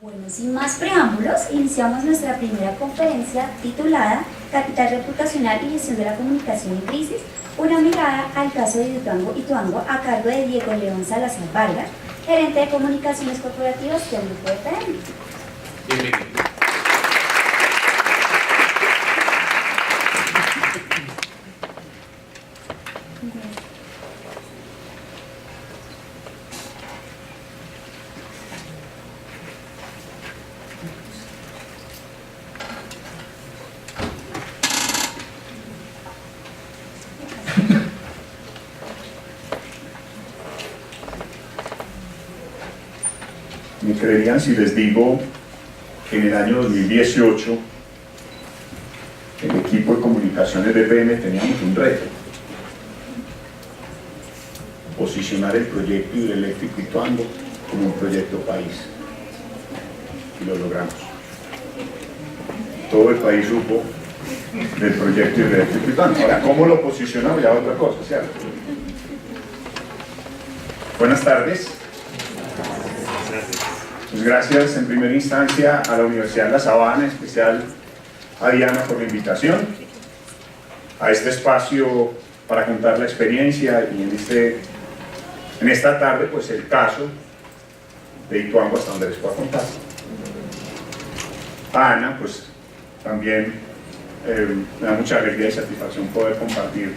Bueno, sin más preámbulos, iniciamos nuestra primera conferencia titulada Capital reputacional y gestión de la comunicación en crisis, una mirada al caso de Ituango a cargo de Diego León Salazar Vargas, gerente de comunicaciones corporativas del Grupo EPM. Bienvenido. Me creerían si les digo que en el año 2018 el equipo de comunicaciones de EPM teníamos un reto: posicionar el proyecto hidroeléctrico Ituango como un proyecto país, y lo logramos. Todo el país supo del proyecto hidroeléctrico Ituango. Ahora, ¿cómo lo posicionamos? Ya otra cosa, ¿cierto? Buenas tardes. Pues gracias en primera instancia a la Universidad de La Sabana, en especial a Diana por la invitación a este espacio para contar la experiencia y en esta tarde pues el caso de Ituango hasta donde les puedo contar. A Ana pues también me da mucha alegría y satisfacción poder compartir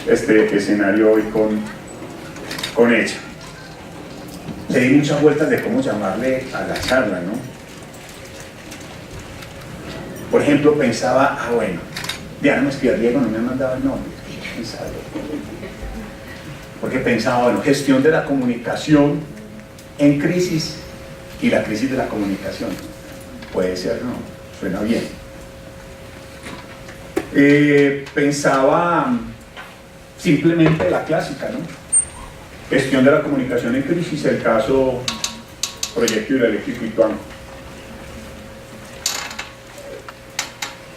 este escenario hoy con ella. Le di muchas vueltas de cómo llamarle a la charla, ¿no? Por ejemplo, pensaba, bueno, Diana me escribió, Diego no me ha mandado el nombre. Porque pensaba, bueno, gestión de la comunicación en crisis y la crisis de la comunicación. Puede ser, no, suena bien. Pensaba simplemente la clásica, ¿no? Gestión de la comunicación en crisis, el caso proyecto hidroeléctrico Ituango.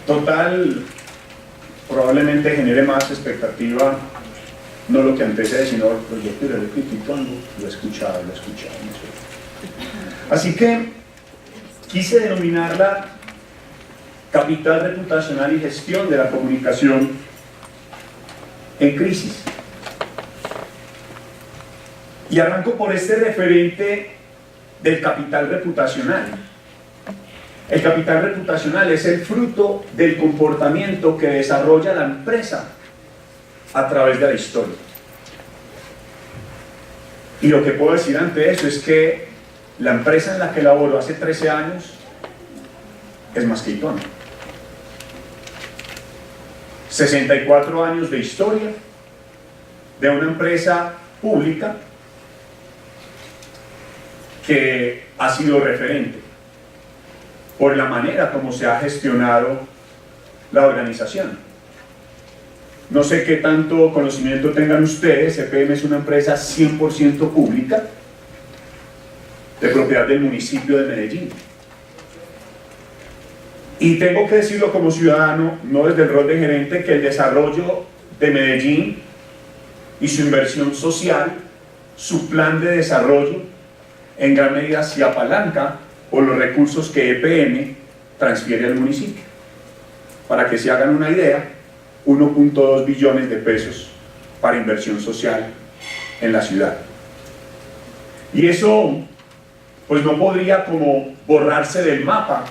Total, probablemente genere más expectativa, no lo que antecede, sino el proyecto hidroeléctrico Ituango. Lo he escuchado. No sé. Así que quise denominarla capital reputacional y gestión de la comunicación en crisis. Y arranco por este referente del capital reputacional. El capital reputacional es el fruto del comportamiento que desarrolla la empresa a través de la historia. Y lo que puedo decir ante eso es que la empresa en la que laboro hace 13 años es más que Ituango. 64 años de historia de una empresa pública que ha sido referente por la manera como se ha gestionado la organización. No sé qué tanto conocimiento tengan ustedes, EPM es una empresa 100% pública, de propiedad del municipio de Medellín. Y tengo que decirlo como ciudadano, no desde el rol de gerente, que el desarrollo de Medellín y su inversión social, su plan de desarrollo, en gran medida se apalanca por los recursos que EPM transfiere al municipio. Para que se hagan una idea, 1.2 billones de pesos para inversión social en la ciudad. Y eso pues no podría como borrarse del mapa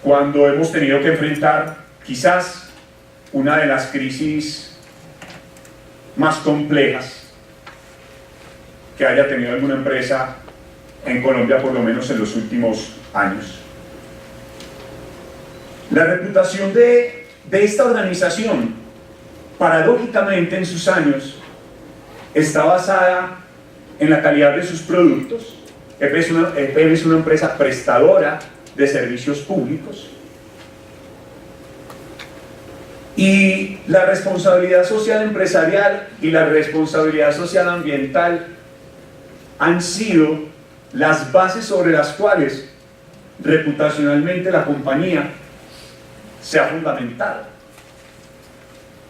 cuando hemos tenido que enfrentar quizás una de las crisis más complejas que haya tenido alguna empresa en Colombia, por lo menos en los últimos años. La reputación de esta organización, paradójicamente en sus años, está basada en la calidad de sus productos. EPM es una empresa prestadora de servicios públicos. Y la responsabilidad social empresarial y la responsabilidad social ambiental han sido las bases sobre las cuales reputacionalmente la compañía se ha fundamentado.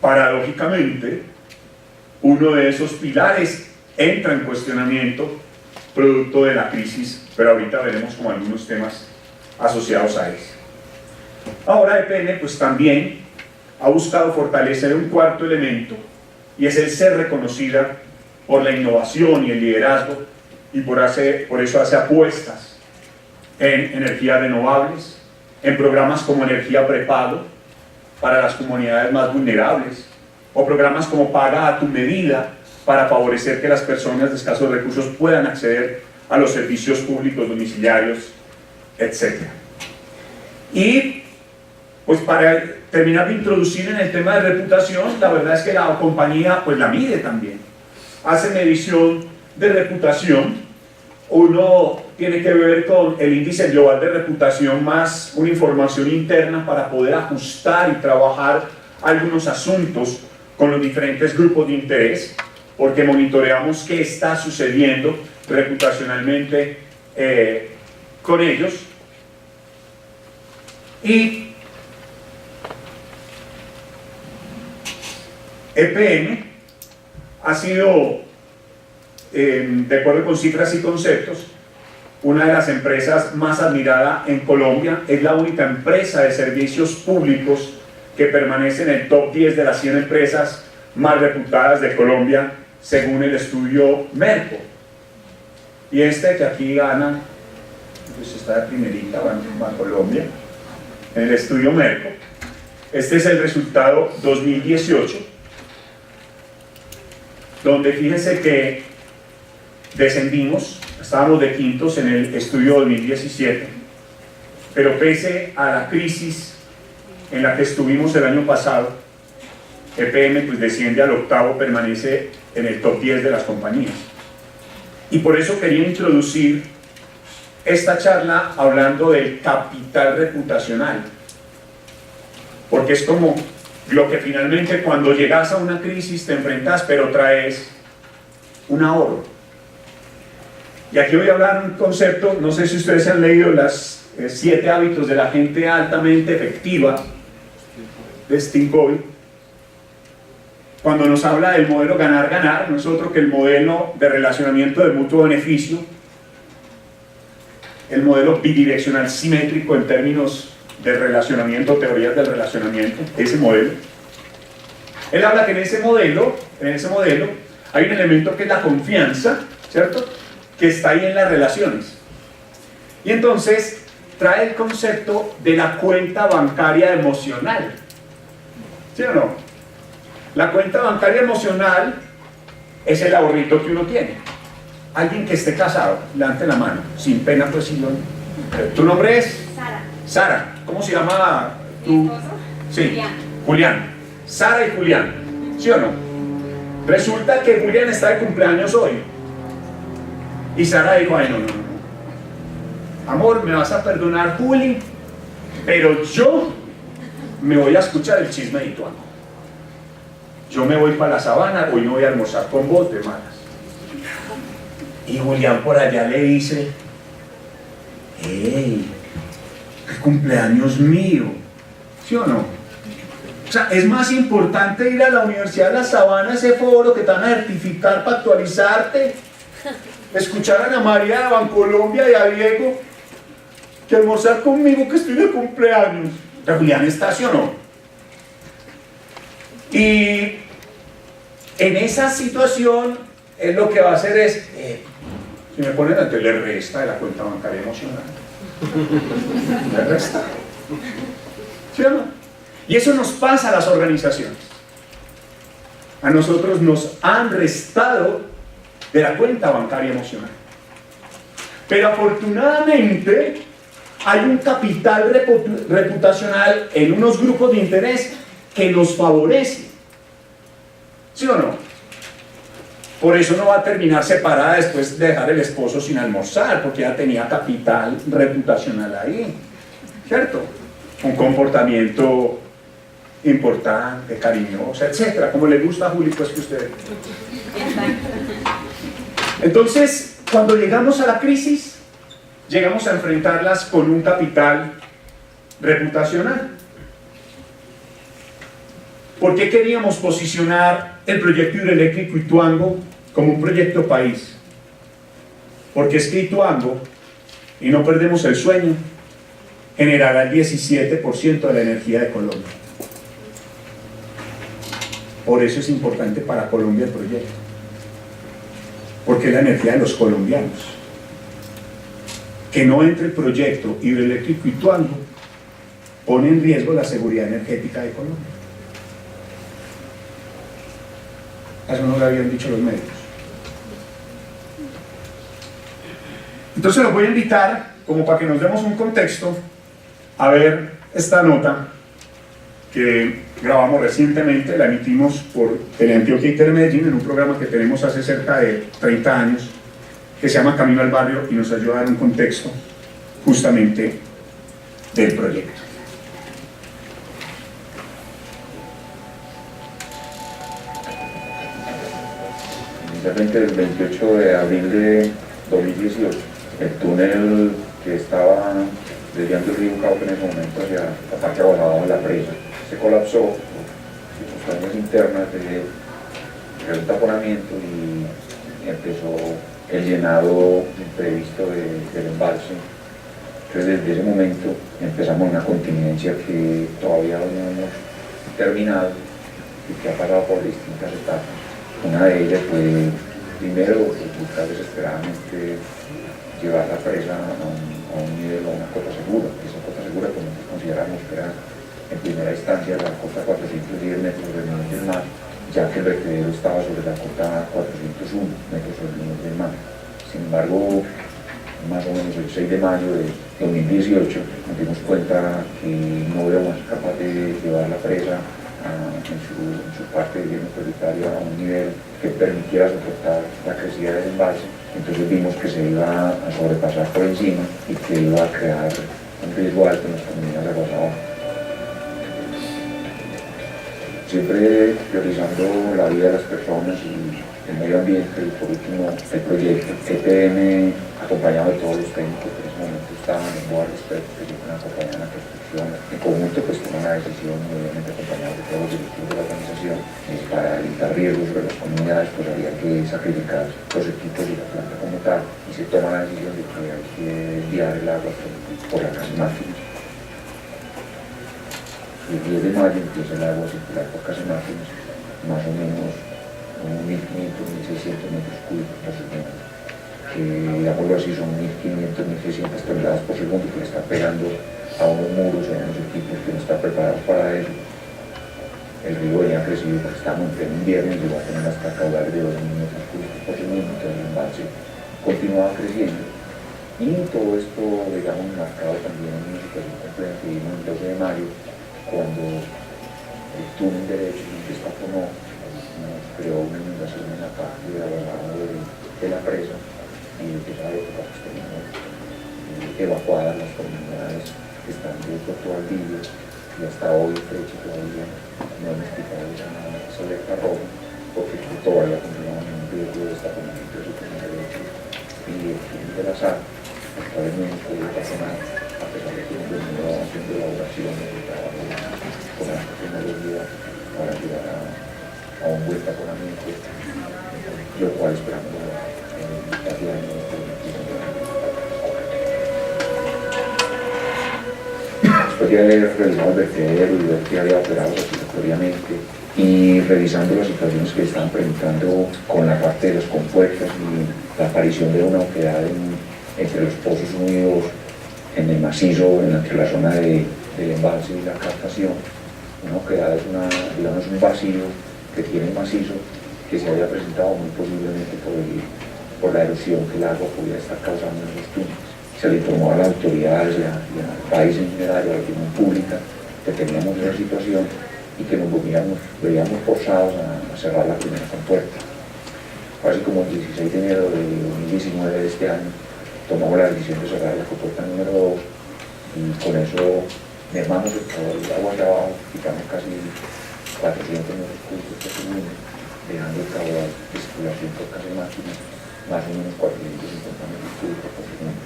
Paradójicamente, uno de esos pilares entra en cuestionamiento producto de la crisis, pero ahorita veremos como algunos temas asociados a eso. Ahora EPN pues también ha buscado fortalecer un cuarto elemento, y es el ser reconocida por la innovación y el liderazgo, y por eso hace apuestas en energías renovables, en programas como energía prepago para las comunidades más vulnerables, o programas como Paga a tu medida para favorecer que las personas de escasos recursos puedan acceder a los servicios públicos domiciliarios, etc. Y pues para terminar de introducir en el tema de reputación, la verdad es que la compañía pues la mide también, hace medición de reputación. Uno tiene que ver con el índice global de reputación más una información interna para poder ajustar y trabajar algunos asuntos con los diferentes grupos de interés, porque monitoreamos qué está sucediendo reputacionalmente con ellos. Y EPN ha sido, de acuerdo con cifras y conceptos, una de las empresas más admirada en Colombia. Es la única empresa de servicios públicos que permanece en el top 10 de las 100 empresas más reputadas de Colombia, según el estudio Merco. Y que aquí gana, pues está de primerita, va a Colombia, en el estudio Merco. Este es el resultado 2018, donde fíjense que descendimos, estábamos de quintos en el estudio 2017, pero pese a la crisis en la que estuvimos el año pasado, EPN pues desciende al octavo, permanece en el top 10 de las compañías. Y por eso quería introducir esta charla hablando del capital reputacional, porque es como lo que finalmente cuando llegas a una crisis te enfrentas, pero traes un ahorro. Y aquí voy a hablar un concepto, no sé si ustedes han leído las 7 hábitos de la gente altamente efectiva de Steve Covey. Cuando nos habla del modelo ganar-ganar, no es otro que el modelo de relacionamiento de mutuo beneficio, el modelo bidireccional simétrico en términos de relacionamiento, teorías del relacionamiento, ese modelo. Él habla que en ese modelo hay un elemento que es la confianza, ¿cierto?, que está ahí en las relaciones. Y entonces trae el concepto de la cuenta bancaria emocional, ¿sí o no? La cuenta bancaria emocional es el ahorrito que uno tiene. Alguien que esté casado, levante la mano, sin pena, pues sí. ¿Tu nombre es? Sara. Sara. ¿Cómo se llama tu? ¿Mi esposo? Sí. Julián. Julián. Sara y Julián, ¿sí o no? Resulta que Julián está de cumpleaños hoy. Y Sara dijo, ay, no. Amor, me vas a perdonar, Juli, pero yo me voy a escuchar el chisme de Ituango. Yo me voy para la sabana, hoy no voy a almorzar con vos, de malas. Y Julián por allá le dice, ¡hey! ¡Qué cumpleaños mío! ¿Sí o no? O sea, es más importante ir a la Universidad de La Sabana, ese foro que te van a certificar para actualizarte, escuchar a Ana María de Bancolombia y a Diego, que almorzar conmigo que estoy de cumpleaños. Julián está, ¿sí o no? Y en esa situación, él lo que va a hacer es, si me ponen ante, le resta de la cuenta bancaria emocional. Le resta. ¿Sí o no? Y eso nos pasa a las organizaciones. A nosotros nos han restado de la cuenta bancaria emocional. Pero afortunadamente hay un capital reputacional en unos grupos de interés que nos favorece. ¿Sí o no? Por eso no va a terminar separada después de dejar el esposo sin almorzar, porque ya tenía capital reputacional ahí, ¿cierto? Un comportamiento importante, cariñoso, etcétera, como le gusta a Juli, pues que usted. Entonces, cuando llegamos a la crisis, llegamos a enfrentarlas con un capital reputacional. ¿Por qué queríamos posicionar el proyecto hidroeléctrico Ituango como un proyecto país? porque es que Ituango, y no perdemos el sueño, generará el 17% de la energía de Colombia. Por eso es importante para Colombia el proyecto, porque es la energía de los colombianos. Que no entre el proyecto hidroeléctrico Ituango pone en riesgo la seguridad energética de Colombia. Eso no lo habían dicho los medios. Entonces los voy a invitar, como para que nos demos un contexto, a ver esta nota que grabamos recientemente, la emitimos por Teleantioquia y Telemedellín en un programa que tenemos hace cerca de 30 años, que se llama Camino al Barrio, y nos ayuda a dar un contexto justamente del proyecto. Inicialmente el 28 de abril de 2018, el túnel que estaba desviando el río Cauca en ese momento hacia la parte abajo de la presa se colapsó por circunstancias internas de un taponamiento y empezó el llenado imprevisto del embalse. Entonces desde ese momento empezamos una contingencia que todavía no hemos terminado y que ha pasado por distintas etapas. Una de ellas fue, primero, buscar desesperadamente llevar la presa a un nivel, a una cota segura. Esa cota segura, como consideramos que era en primera instancia la cota 410 metros del nivel del mar, ya que el vertedero estaba sobre la cota 401 metros sobre el nivel del mar. Sin embargo, más o menos el 6 de mayo de 2018 nos dimos cuenta que no éramos capaces de llevar la presa en su parte prioritaria a un nivel que permitiera soportar la crecida del embalse. Entonces vimos que se iba a sobrepasar por encima y que iba a crear un riesgo alto en las comunidades aguas abajo. Siempre priorizando la vida de las personas y el medio ambiente, y por último el proyecto EPM, acompañado de todos los técnicos que en ese momento estaban en board respecto, que siempre nos acompañan a la construcción. En conjunto pues tomó una decisión, obviamente acompañado de todos los directivos de la organización, para evitar riesgos sobre las comunidades, pues había que sacrificar los equipos y la planta como tal, y se toma la decisión de que hay que enviar el agua por las máquinas. El 10 de mayo empieza el agua a circular por casi máquinas, más o menos 1.500, 1.600 metros cúbicos por segundo, que digámoslo así son 1.500, 1.600 toneladas por segundo, que le está pegando a unos muros, a unos equipos que no están preparados para eso. El río venía crecido porque estamos en pleno invierno y llegó a tener hasta caudales de 2.000 metros cúbicos por segundo, entonces el embalse continuaba creciendo. Y todo esto, digamos, marcado también en una situación compleja que vimos el 12 de mayo, cuando el túnel derecho se destaponó, nos creó una inundación en la parte de abajo de la presa, y de esa época pues teníamos evacuadas las comunidades que están de Puerto Valdivia, y hasta hoy Freche todavía no hemos quitado esa alerta roja, porque todavía continuamos en un riesgo de destaponamiento de su túnel derecho, y el túnel de la sal esta vez no hemos podido pasar nada, a pesar de que hemos venido haciendo elaboraciones de trabajo con la tecnología para llegar a un buen taponamiento, lo cual esperamos hacia el año 2021. Después de haber realizado el vertedero y ver que había operado satisfactoriamente y revisando las situaciones que estaban presentando con la parte de las compuertas y la aparición de una oquedad entre los pozos unidos en el macizo, entre la zona del embalse y la captación. Una oquedad es digamos, un vacío que tiene el macizo que se haya presentado muy posiblemente por la erosión que el agua podría estar causando en los túneles. Se le informó a las autoridades y al país en general y a la opinión pública que teníamos esa situación y que nos veíamos forzados a cerrar la primera compuerta. Así como el 16 de enero de 2019 de este año tomamos la decisión de cerrar la compuerta número 2 y con eso mermamos el caudal de agua de abajo, quitamos casi 400 metros cúbicos por segundo, dejando el caudal de circulación por casi máquinas más o menos 450 metros cúbicos por segundo.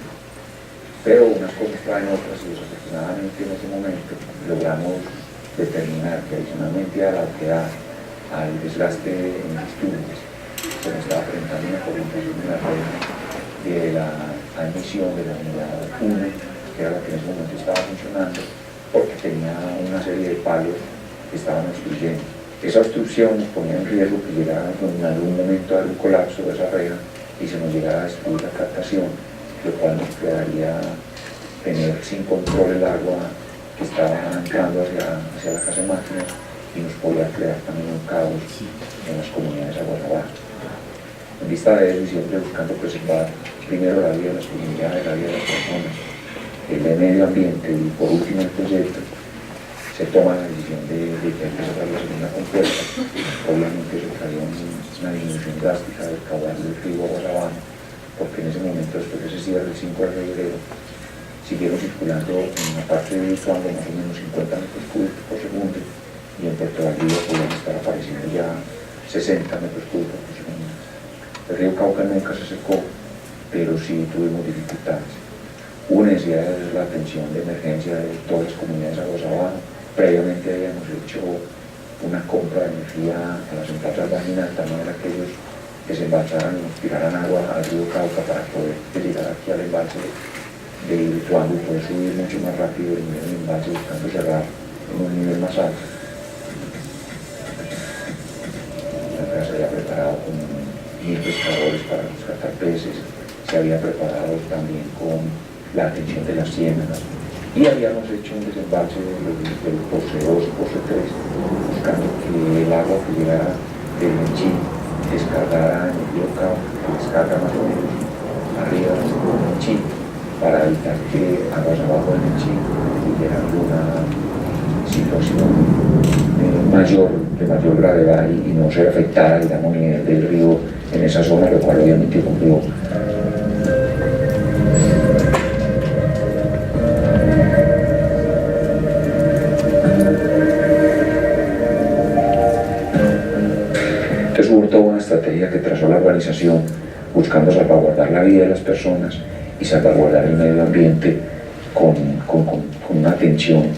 Pero unas cosas traen otras y desafortunadamente en ese momento logramos determinar que adicionalmente a la oquedad, al desgaste en los túneles, se nos estaba presentando una corriente en la red de la admisión de la unidad 1, que era la que en ese momento estaba funcionando, porque tenía una serie de palos que estaban obstruyendo. Esa obstrucción nos ponía en riesgo que llegara en algún momento a un colapso de esa reja y se nos llegara a destruir la captación, lo cual nos quedaría tener sin control el agua que estaba entrando hacia la casa de máquinas y nos podía crear también un caos en las comunidades aguas abajo. En vista de eso, y siempre buscando preservar primero la vida de las comunidades, la vida de las personas, el de medio ambiente y por último el proyecto, se toma la decisión de empezar a la segunda compuesta. Obviamente eso traía una disminución drástica del caudal del río Aguas Abajo, porque en ese momento, después de ese cierre el 5 de febrero, siguieron circulando en la parte de Ituango más o menos 50 metros cúbicos por segundo, y en Puerto Valdivia podían estar apareciendo ya 60 metros cúbicos por segundo. El río Cauca nunca se secó, pero sí tuvimos dificultades. Hubo necesidad de la atención de emergencia de todas las comunidades aguas abajo. Previamente habíamos hecho una compra de energía a la central salvadoreña, de tal manera que ellos desembalsaran y nos tiraran agua al río Cauca para poder llegar aquí al embalse de Ituango y poder subir mucho más rápido el nivel del embalse, buscando cerrar en un nivel más alto. La empresa se había preparado con 1000 pescadores para rescatar peces, se había preparado también con la atención de las ciénagas, y habíamos hecho un desembalse del Poce 2 y Poce 3, buscando que el agua que llegara del Menchí descargara en el río Cauca, que descarga más o menos arriba del Menchí, para evitar que aguas abajo del Menchí hubiera alguna situación de mayor gravedad y no se afectara, digamos, el nivel del río en esa zona, lo cual obviamente ocurrió. Hubo toda una estrategia que trazó la organización buscando salvaguardar la vida de las personas y salvaguardar el medio ambiente con una atención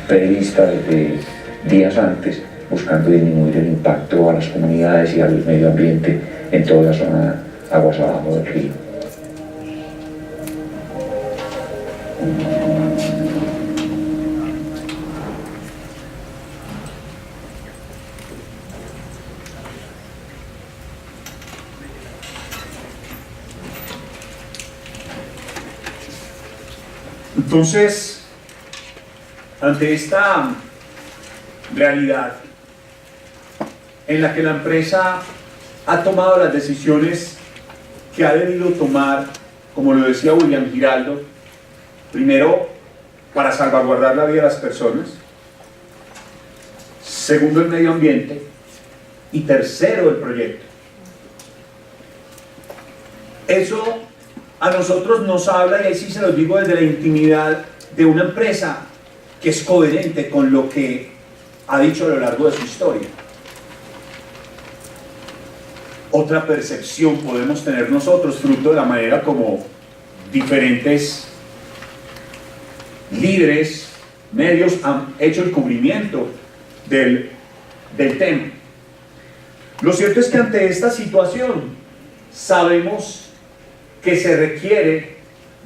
prevista desde días antes, buscando disminuir el impacto a las comunidades y al medio ambiente en toda la zona aguas abajo del río. Entonces, ante esta realidad en la que la empresa ha tomado las decisiones que ha debido tomar, como lo decía William Giraldo, primero para salvaguardar la vida de las personas, segundo el medio ambiente y tercero el proyecto. Eso a nosotros nos habla, y ahí sí se los digo desde la intimidad, de una empresa que es coherente con lo que ha dicho a lo largo de su historia. Otra percepción podemos tener nosotros, fruto de la manera como diferentes líderes, medios han hecho el cubrimiento del tema. Lo cierto es que ante esta situación sabemos que se requiere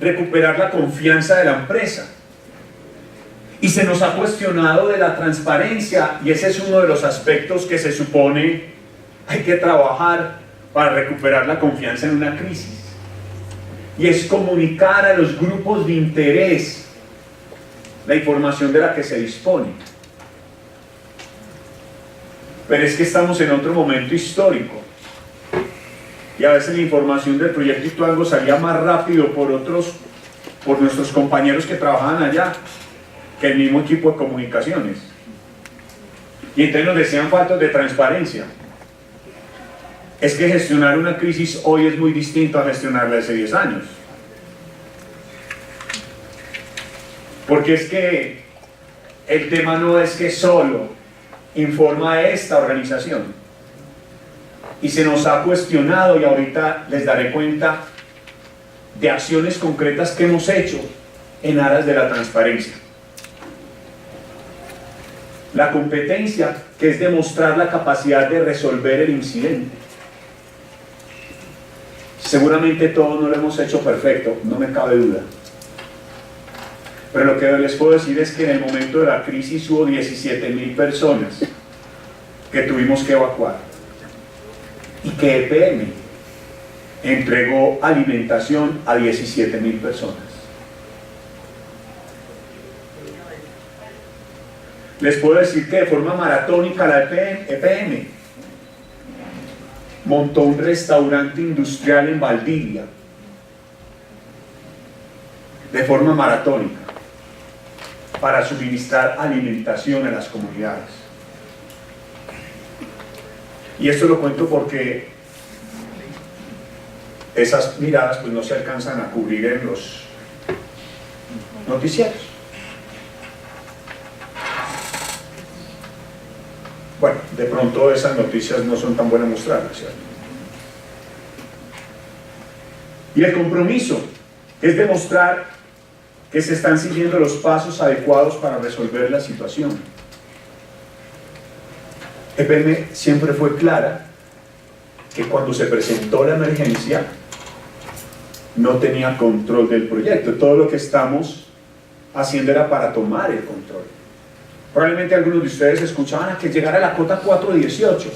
recuperar la confianza de la empresa. Y se nos ha cuestionado de la transparencia, y ese es uno de los aspectos que se supone hay que trabajar para recuperar la confianza en una crisis. Y es comunicar a los grupos de interés la información de la que se dispone. Pero es que estamos en otro momento histórico. Y a veces la información del proyecto Ituango salía más rápido por nuestros compañeros que trabajaban allá, que el mismo equipo de comunicaciones. Y entonces nos decían faltas de transparencia. Es que gestionar una crisis hoy es muy distinto a gestionarla hace 10 años. Porque es que el tema no es que solo informa a esta organización. Y se nos ha cuestionado, y ahorita les daré cuenta de acciones concretas que hemos hecho en aras de la transparencia. La competencia, que es demostrar la capacidad de resolver el incidente. Seguramente todos no lo hemos hecho perfecto, no me cabe duda. Pero lo que les puedo decir es que en el momento de la crisis hubo 17.000 personas que tuvimos que evacuar. Y que EPM entregó alimentación a 17.000 personas. Les puedo decir que de forma maratónica la EPM montó un restaurante industrial en Valdivia, de forma maratónica, para suministrar alimentación a las comunidades. Y esto lo cuento porque esas miradas pues no se alcanzan a cubrir en los noticieros. Bueno, de pronto esas noticias no son tan buenas mostrarlas, ¿cierto? Y el compromiso es demostrar que se están siguiendo los pasos adecuados para resolver la situación. EPM siempre fue clara que cuando se presentó la emergencia no tenía control del proyecto. Todo lo que estamos haciendo era para tomar el control. Probablemente algunos de ustedes escuchaban a que llegara la cota 418.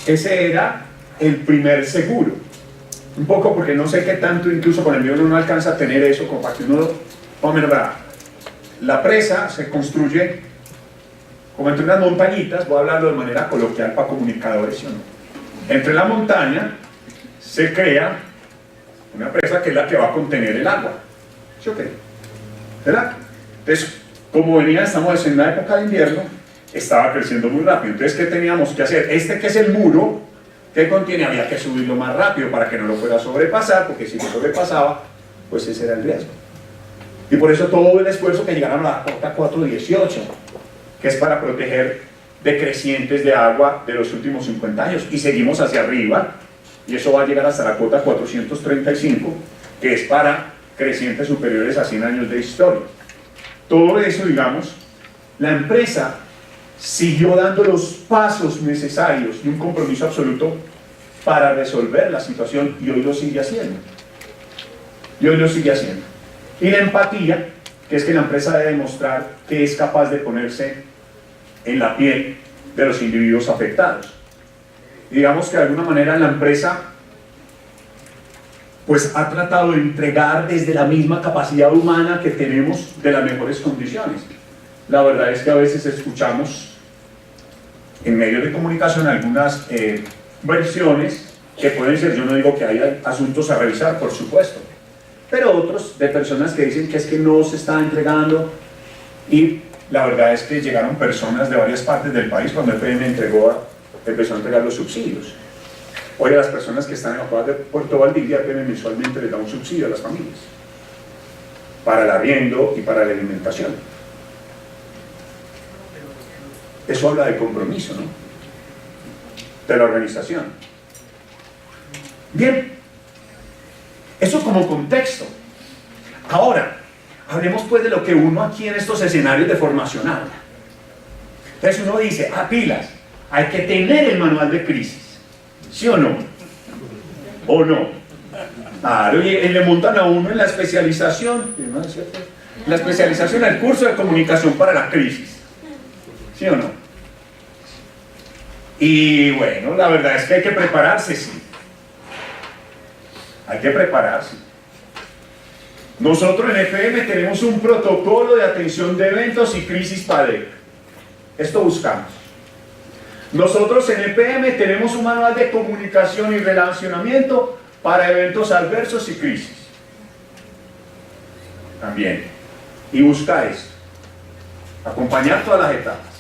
Ese era el primer seguro. Un poco porque no sé qué tanto, incluso con el mío uno no alcanza a tener eso, como para que uno, más o menos, la presa se construye como entre unas montañitas, voy a hablarlo de manera coloquial para comunicadores, ¿sí o no? Entre la montaña se crea una presa que es la que va a contener el agua, ¿sí o qué? ¿Verdad? Entonces, como estamos en una época de invierno, estaba creciendo muy rápido. Entonces, ¿qué teníamos que hacer? Este que es el muro que contiene, había que subirlo más rápido para que no lo pueda sobrepasar, porque si lo sobrepasaba, pues ese era el riesgo. Y por eso todo el esfuerzo que llegaron a la cota 418, que es para proteger de crecientes de agua de los últimos 50 años. Y seguimos hacia arriba, y eso va a llegar hasta la cota 435, que es para crecientes superiores a 100 años de historia. Todo eso, digamos, la empresa siguió dando los pasos necesarios y un compromiso absoluto para resolver la situación, y hoy lo sigue haciendo. Y hoy lo sigue haciendo. Y la empatía, que es que la empresa debe demostrar que es capaz de ponerse en la piel de los individuos afectados. Y digamos que de alguna manera la empresa pues ha tratado de entregar desde la misma capacidad humana que tenemos de las mejores condiciones. La verdad es que a veces escuchamos en medios de comunicación algunas versiones que pueden ser, yo no digo que haya asuntos a revisar, por supuesto, pero otros de personas que dicen que es que no se está entregando, y la verdad es que llegaron personas de varias partes del país cuando EPM empezó a entregar los subsidios. Hoy a las personas que están en la de Puerto Valdivia, EPM mensualmente les da un subsidio a las familias para el arriendo y para la alimentación. Eso habla de compromiso, ¿no? De la organización. Bien, eso como contexto. Ahora, hablemos pues de lo que uno aquí en estos escenarios de formación habla. Entonces uno dice, pilas, hay que tener el manual de crisis, ¿sí o no? ¿O no? Claro, y le montan a uno en la especialización, ¿no es cierto? La especialización al curso de comunicación para la crisis, ¿sí o no? Y bueno, la verdad es que hay que prepararse, sí. Hay que prepararse. Nosotros en EPM tenemos un protocolo de atención de eventos y crisis PADEC. Esto buscamos. Nosotros en EPM tenemos un manual de comunicación y relacionamiento para eventos adversos y crisis. También. Y busca esto. Acompañar todas las etapas.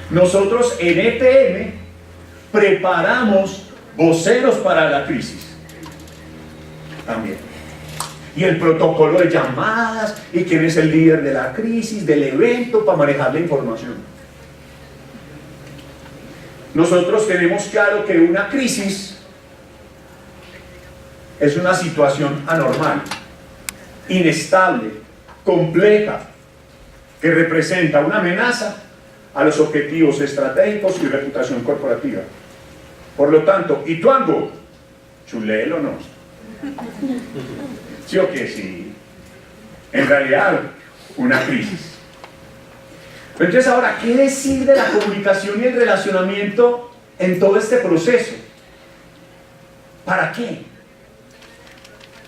Nosotros en EPM preparamos voceros para la crisis. También. Y el protocolo de llamadas, y quién es el líder de la crisis, del evento, para manejar la información. Nosotros tenemos claro que una crisis es una situación anormal, inestable, compleja, que representa una amenaza a los objetivos estratégicos y reputación corporativa. Por lo tanto, Ituango Chulelo no. ¿Sí o qué? Sí. En realidad, una crisis. Pero entonces ahora, ¿qué decir de la comunicación y el relacionamiento en todo este proceso? ¿Para qué?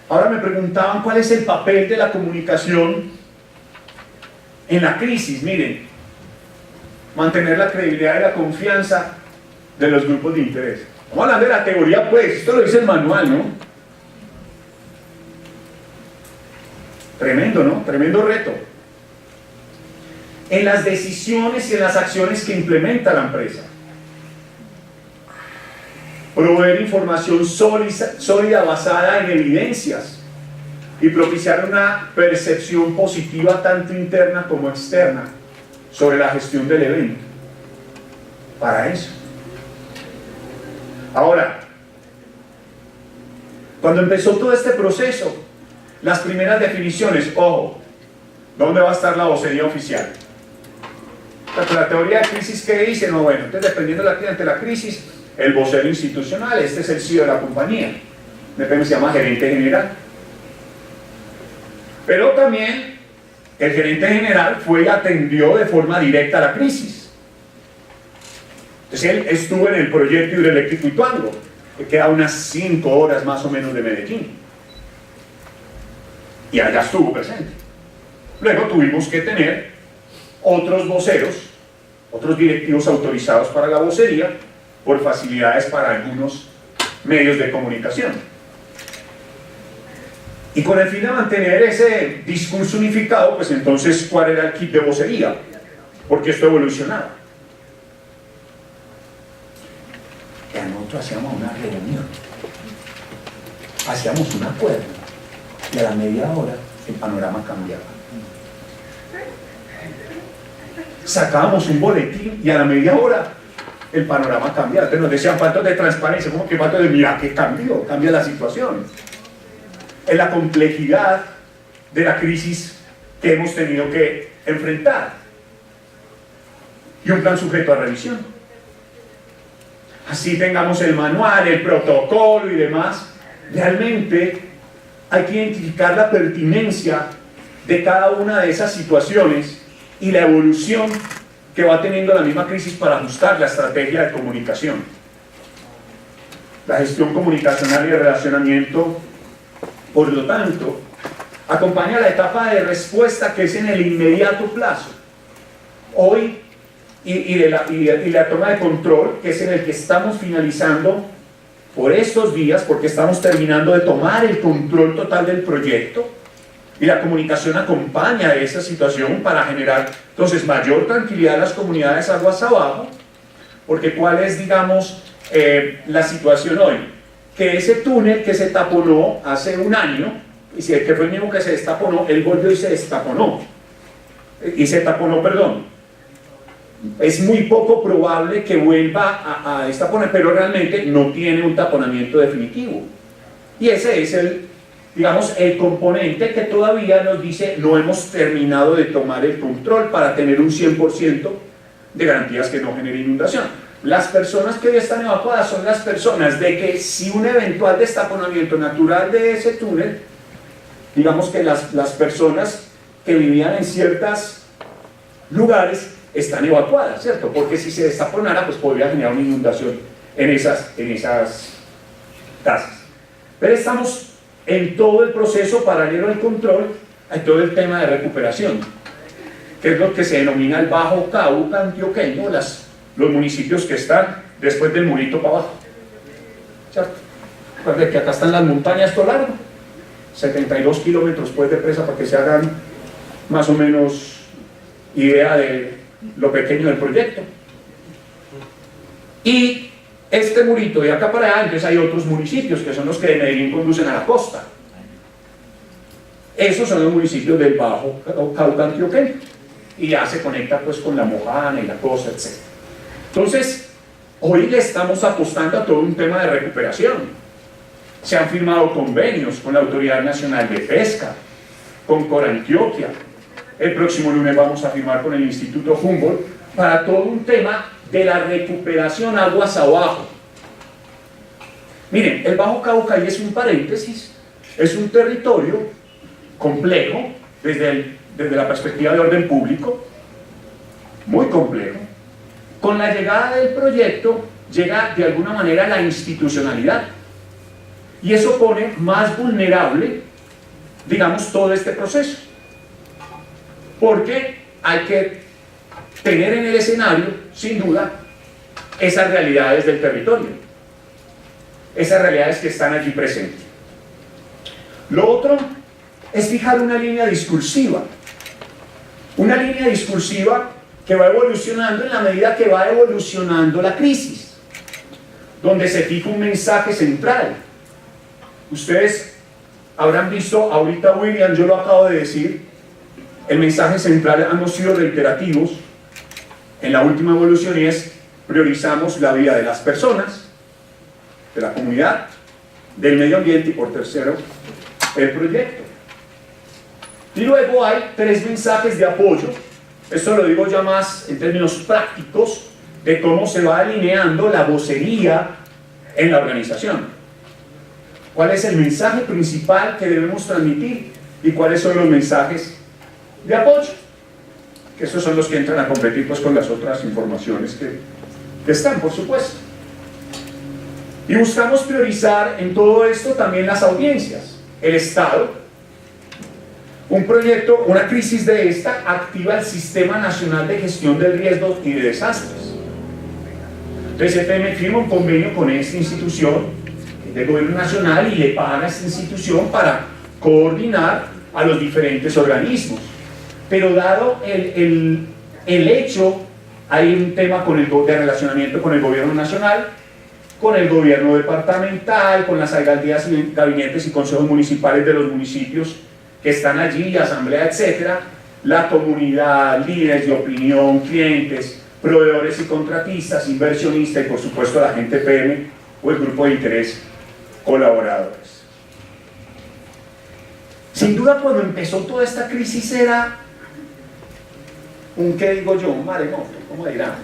Ahora me preguntaban cuál es el papel de la comunicación en la crisis. Miren, mantener la credibilidad y la confianza de los grupos de interés. Vamos a hablar de la teoría, pues, esto lo dice el manual, ¿no? Tremendo, ¿no? Tremendo reto. En las decisiones y en las acciones que implementa la empresa. Proveer información sólida basada en evidencias y propiciar una percepción positiva tanto interna como externa sobre la gestión del evento. Para eso. Ahora, cuando empezó todo este proceso, las primeras definiciones, ojo, ¿dónde va a estar la vocería oficial? La teoría de crisis, ¿qué dice? No, bueno, entonces dependiendo de la crisis, el vocero institucional, este es el CEO de la compañía, depende, se llama gerente general. Pero también el gerente general fue y atendió de forma directa la crisis. Entonces él estuvo en el proyecto hidroeléctrico Ituango, que queda unas 5 horas más o menos de Medellín. Y allá estuvo presente. Luego tuvimos que tener otros voceros, otros directivos autorizados para la vocería, por facilidades para algunos medios de comunicación. Y con el fin de mantener ese discurso unificado, pues entonces, ¿cuál era el kit de vocería? Porque esto evolucionaba. Ya nosotros hacíamos una reunión, hacíamos un acuerdo, y a la media hora el panorama cambiaba. Sacábamos un boletín y a la media hora el panorama cambia. Entonces nos decían falta de transparencia, como que falta de mira que cambió, cambia la situación. Es la complejidad de la crisis que hemos tenido que enfrentar. Y un plan sujeto a revisión. Así tengamos el manual, el protocolo y demás, realmente hay que identificar la pertinencia de cada una de esas situaciones y la evolución que va teniendo la misma crisis para ajustar la estrategia de comunicación. La gestión comunicacional y el relacionamiento, por lo tanto, acompaña la etapa de respuesta que es en el inmediato plazo. Hoy, y la toma de control, que es en el que estamos finalizando por estos días, porque estamos terminando de tomar el control total del proyecto. Y la comunicación acompaña esa situación para generar, entonces, mayor tranquilidad en las comunidades aguas abajo, porque ¿cuál es, digamos, la situación hoy? Que ese túnel que se taponó hace un año, y si el que fue el mismo que se destaponó, él volvió y se destaponó, perdón. Es muy poco probable que vuelva a destaponar, pero realmente no tiene un taponamiento definitivo. Y ese es digamos, el componente que todavía nos dice no hemos terminado de tomar el control para tener un 100% de garantías que no genere inundación. Las personas que hoy están evacuadas son las personas de que si un eventual destaponamiento natural de ese túnel, digamos que las personas que vivían en ciertos lugares están evacuadas, ¿cierto? Porque si se destaponara, pues podría generar una inundación en esas casas. Pero estamos en todo el proceso paralelo al control, hay todo el tema de recuperación, que es lo que se denomina el Bajo Cauca antioqueño, los municipios que están después del Murito para abajo, ¿cierto? Recuerden que acá están las montañas, todo largo, 72 kilómetros pues de presa, para que se hagan más o menos idea de lo pequeño del proyecto. Y este murito de acá para allá, entonces hay otros municipios que son los que de Medellín conducen a la costa. Esos son los municipios del Bajo Cauca antioqueño, y ya se conecta pues con la Mojana y la costa, etc. Entonces, hoy le estamos apostando a todo un tema de recuperación. Se han firmado convenios con la Autoridad Nacional de Pesca, con Corantioquia. El próximo lunes vamos a firmar con el Instituto Humboldt para todo un tema de la recuperación aguas abajo. Miren, el Bajo Cauca, y es un paréntesis, es un territorio complejo desde la perspectiva de orden público, muy complejo. Con la llegada del proyecto llega de alguna manera la institucionalidad, y eso pone más vulnerable, digamos, todo este proceso, porque hay que tener en el escenario, sin duda, esas realidades del territorio, esas realidades que están allí presentes. Lo otro es fijar una línea discursiva que va evolucionando en la medida que va evolucionando la crisis, donde se fija un mensaje central. Ustedes habrán visto, ahorita William, yo lo acabo de decir, el mensaje central hemos sido reiterativos en la última evolución, y es: priorizamos la vida de las personas, de la comunidad, del medio ambiente, y por tercero, el proyecto. Y luego hay 3 mensajes de apoyo. Esto lo digo ya más en términos prácticos de cómo se va alineando la vocería en la organización. ¿Cuál es el mensaje principal que debemos transmitir? ¿Y cuáles son los mensajes de apoyo? Que esos son los que entran a competir pues con las otras informaciones que están, por supuesto. Y buscamos priorizar en todo esto también las audiencias, el Estado. Un proyecto, una crisis de esta, activa el Sistema Nacional de Gestión de Riesgos y de Desastres. Entonces EPM firma un convenio con esta institución del gobierno nacional y le paga a esta institución para coordinar a los diferentes organismos. Pero dado el hecho, hay un tema de relacionamiento con el gobierno nacional, con el gobierno departamental, con las alcaldías y gabinetes y consejos municipales de los municipios que están allí, asamblea, etcétera, la comunidad, líderes de opinión, clientes, proveedores y contratistas, inversionistas y por supuesto la gente PM o el grupo de interés, colaboradores. Sin duda, cuando empezó toda esta crisis era ¿qué digo yo? Un maremoto, ¿cómo dirán?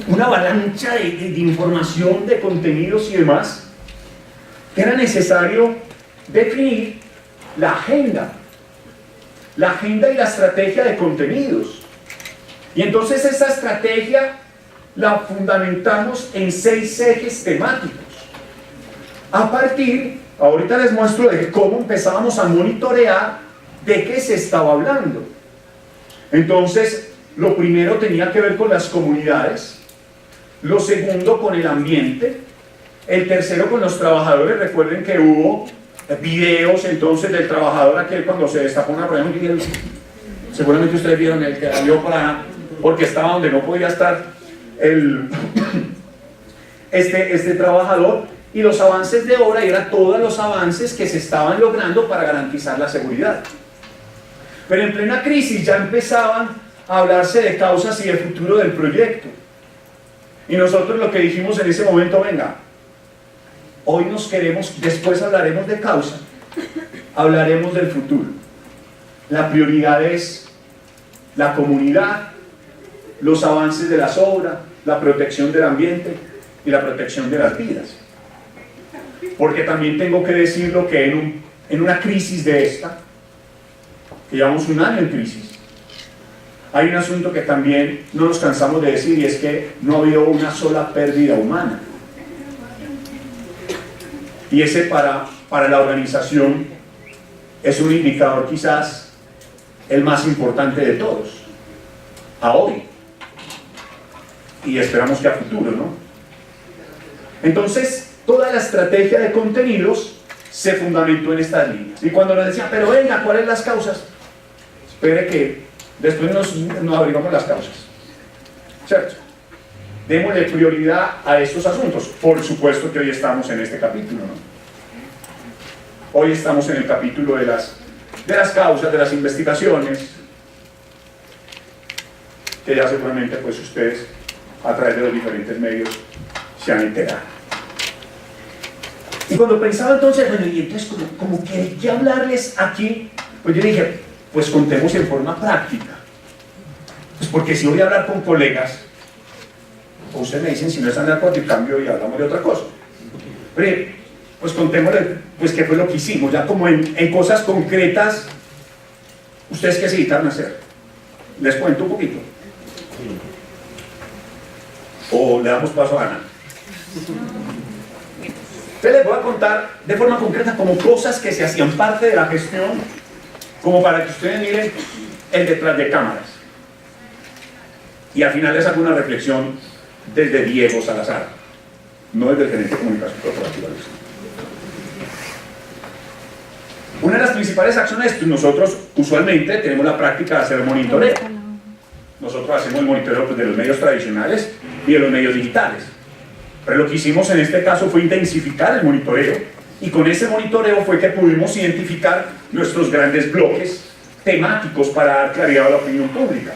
Una avalancha de información, de contenidos y demás. Era necesario definir la agenda y la estrategia de contenidos. Y entonces esa estrategia la fundamentamos en 6 ejes temáticos. A partir, ahorita les muestro de cómo empezábamos a monitorear de qué se estaba hablando. Entonces, lo primero tenía que ver con las comunidades, lo segundo con el ambiente, el tercero con los trabajadores. Recuerden que hubo videos entonces del trabajador aquel cuando se destapó una prueba, seguramente ustedes vieron el que salió porque estaba donde no podía estar este trabajador, y los avances de obra, y eran todos los avances que se estaban logrando para garantizar la seguridad. Pero en plena crisis ya empezaban a hablarse de causas y de futuro del proyecto, y nosotros lo que dijimos en ese momento: venga, hoy nos queremos, después hablaremos de causa, hablaremos del futuro. La prioridad es la comunidad, los avances de las obras, la protección del ambiente y la protección de las vidas. Porque también tengo que decirlo que en una crisis de esta, que llevamos un año en crisis, hay un asunto que también no nos cansamos de decir, y es que no ha habido una sola pérdida humana. Y ese para la organización es un indicador quizás el más importante de todos, a hoy, y esperamos que a futuro, ¿no? Entonces, toda la estrategia de contenidos se fundamentó en estas líneas. Y cuando nos decían, pero venga, ¿cuáles son las causas? Espere que después nos averiguamos las causas, ¿cierto? Démosle prioridad a estos asuntos. Por supuesto que hoy estamos en este capítulo, ¿no? Hoy estamos en el capítulo de las causas, de las investigaciones, que ya seguramente pues ustedes a través de los diferentes medios se han enterado. Y cuando pensaba entonces, bueno, y entonces como que hay que hablarles aquí, pues yo dije, pues contemos en forma práctica. Pues porque si voy a hablar con colegas, ustedes me dicen si no están de acuerdo y cambio y hablamos de otra cosa. Pero pues contémosle pues qué fue lo que hicimos, ya como en cosas concretas. ¿Ustedes qué se dedicaron a hacer? ¿Les cuento un poquito? ¿O le damos paso a Ana? Entonces les voy a contar de forma concreta como cosas que se hacían parte de la gestión, como para que ustedes miren el detrás de cámaras. Y al final les hago una reflexión desde Diego Salazar, no desde el gerente de comunicación corporativa. Una de las principales acciones, pues nosotros usualmente tenemos la práctica de hacer monitoreo. Nosotros hacemos el monitoreo pues, de los medios tradicionales y de los medios digitales. Pero lo que hicimos en este caso fue intensificar el monitoreo, y con ese monitoreo fue que pudimos identificar nuestros grandes bloques temáticos para dar claridad a la opinión pública.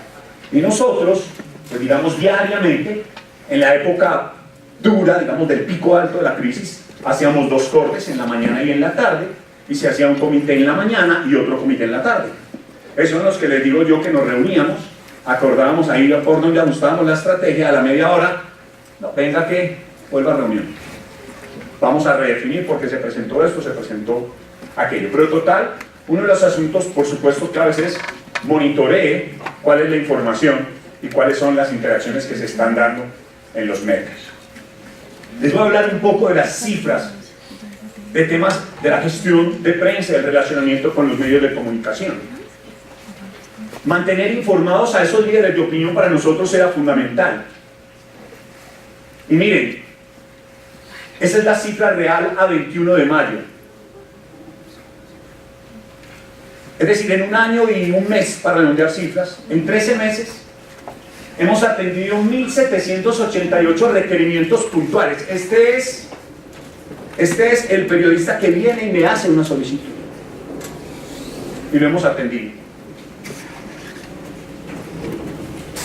Y nosotros, pues digamos diariamente, en la época dura, digamos del pico alto de la crisis, hacíamos 2 cortes en la mañana y en la tarde, y se hacía un comité en la mañana y otro comité en la tarde. Esos son los que les digo yo que nos reuníamos, acordábamos ahí por donde ajustábamos la estrategia, a la media hora, no, venga que vuelva a reunión. Vamos a redefinir porque se presentó esto, se presentó aquello. Pero total, uno de los asuntos, por supuesto, claves es monitoree cuál es la información y cuáles son las interacciones que se están dando en los medios. Les voy a hablar un poco de las cifras de temas de la gestión de prensa, del relacionamiento con los medios de comunicación. Mantener informados a esos líderes de opinión para nosotros era fundamental. Y miren, esa es la cifra real a 21 de mayo. Es decir, en un año y un mes, para redondear cifras, en 13 meses, hemos atendido 1.788 requerimientos puntuales. Este es el periodista que viene y me hace una solicitud. Y lo hemos atendido.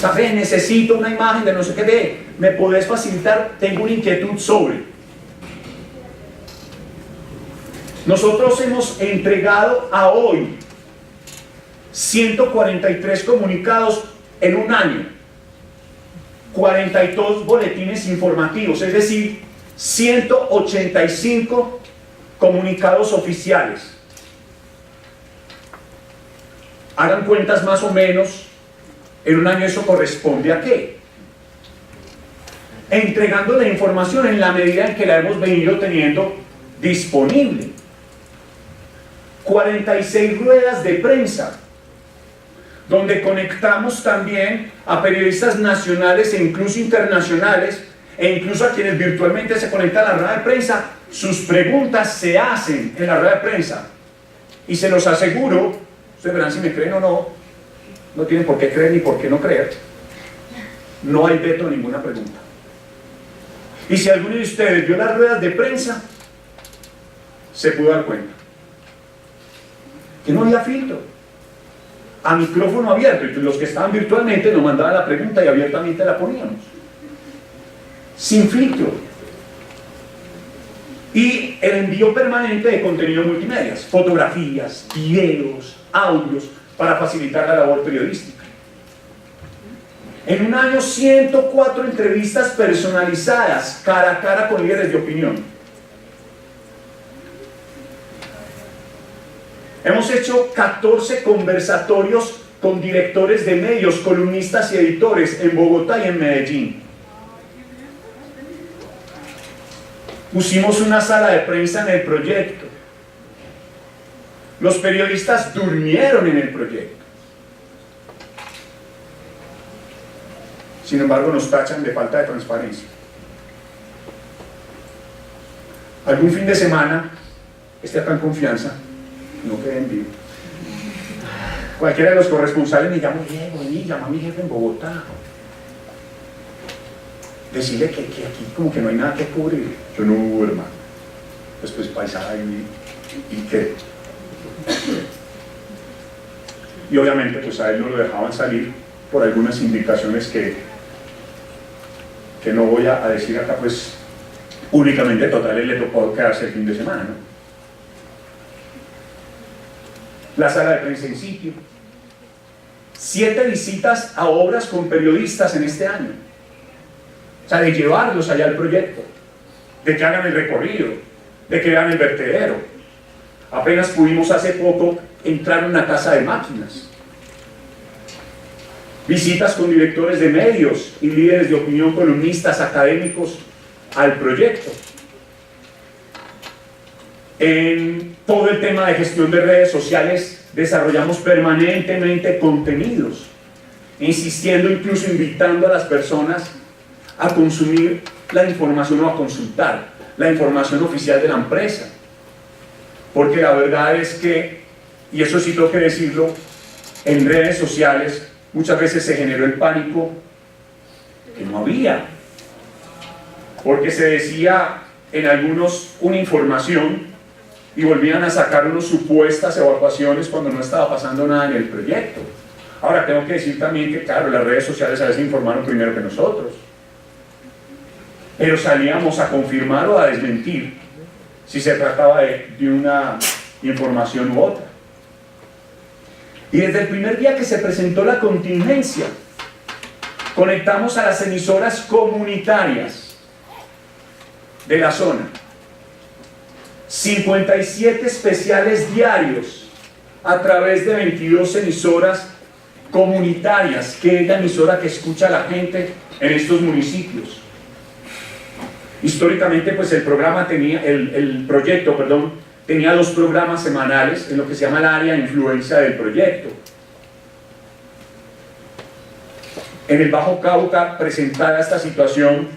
¿Sabe? Necesito una imagen de no sé qué de. ¿Me podés facilitar? Tengo una inquietud sobre. Nosotros hemos entregado a hoy 143 comunicados en un año, 42 boletines informativos, es decir, 185 comunicados oficiales. Hagan cuentas más o menos, en un año eso corresponde a ¿qué? Entregando la información en la medida en que la hemos venido teniendo disponible. 46 ruedas de prensa, donde conectamos también a periodistas nacionales e incluso internacionales, e incluso a quienes virtualmente se conectan a la rueda de prensa. Sus preguntas se hacen en la rueda de prensa, y se los aseguro, ustedes verán si me creen o no, no tienen por qué creer ni por qué no creer, no hay veto a ninguna pregunta. Y si alguno de ustedes vio las ruedas de prensa, se pudo dar cuenta que no había filtro, a micrófono abierto, y los que estaban virtualmente nos mandaban la pregunta y abiertamente la poníamos, sin filtro. Y el envío permanente de contenido multimedia, fotografías, videos, audios, para facilitar la labor periodística. En un año, 104 entrevistas personalizadas, cara a cara con líderes de opinión. Hemos hecho 14 conversatorios con directores de medios, columnistas y editores en Bogotá y en Medellín. Pusimos una sala de prensa en el proyecto. Los periodistas durmieron en el proyecto. Sin embargo, nos tachan de falta de transparencia. Algún fin de semana, esté acá en confianza, no queden vivos. Cualquiera de los corresponsales me llama, Diego, llama a mi jefe en Bogotá. Decirle que aquí como que no hay nada que cubrir. Yo no hubo, hermano. Después paisaje y qué. Y obviamente pues a él no lo dejaban salir por algunas indicaciones que no voy a decir acá, pues únicamente total él le tocó quedarse el fin de semana, ¿no? La sala de prensa en sitio, 7 visitas a obras con periodistas en este año, o sea, de llevarlos allá al proyecto, de que hagan el recorrido, de que vean el vertedero. Apenas pudimos hace poco entrar en una casa de máquinas. Visitas con directores de medios y líderes de opinión, columnistas, académicos al proyecto. En todo el tema de gestión de redes sociales desarrollamos permanentemente contenidos, insistiendo, incluso invitando a las personas a consumir la información o a consultar la información oficial de la empresa. Porque la verdad es que, y eso sí tengo que decirlo, en redes sociales muchas veces se generó el pánico que no había. Porque se decía en algunos una información y volvían a sacar unas supuestas evacuaciones cuando no estaba pasando nada en el proyecto. Ahora tengo que decir también que, claro, las redes sociales a veces informaron primero que nosotros, pero salíamos a confirmar o a desmentir si se trataba de una información u otra. Y desde el primer día que se presentó la contingencia, conectamos a las emisoras comunitarias de la zona. 57 especiales diarios a través de 22 emisoras comunitarias, que es la emisora que escucha a la gente en estos municipios. Históricamente, pues el proyecto tenía 2 programas semanales en lo que se llama el área de influencia del proyecto. En el Bajo Cauca, presentada esta situación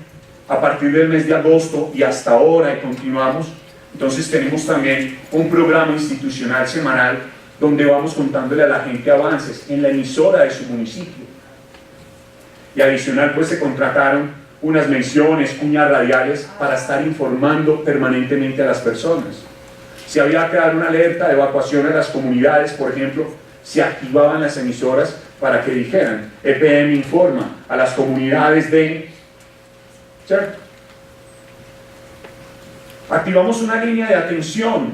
a partir del mes de agosto y hasta ahora, y continuamos, entonces tenemos también un programa institucional semanal donde vamos contándole a la gente avances en la emisora de su municipio. Y adicional, pues se contrataron unas menciones, cuñas radiales para estar informando permanentemente a las personas. Si había que dar una alerta de evacuación a las comunidades, por ejemplo, se activaban las emisoras para que dijeran: EPM informa a las comunidades de... ¿Cierto? Activamos una línea de atención,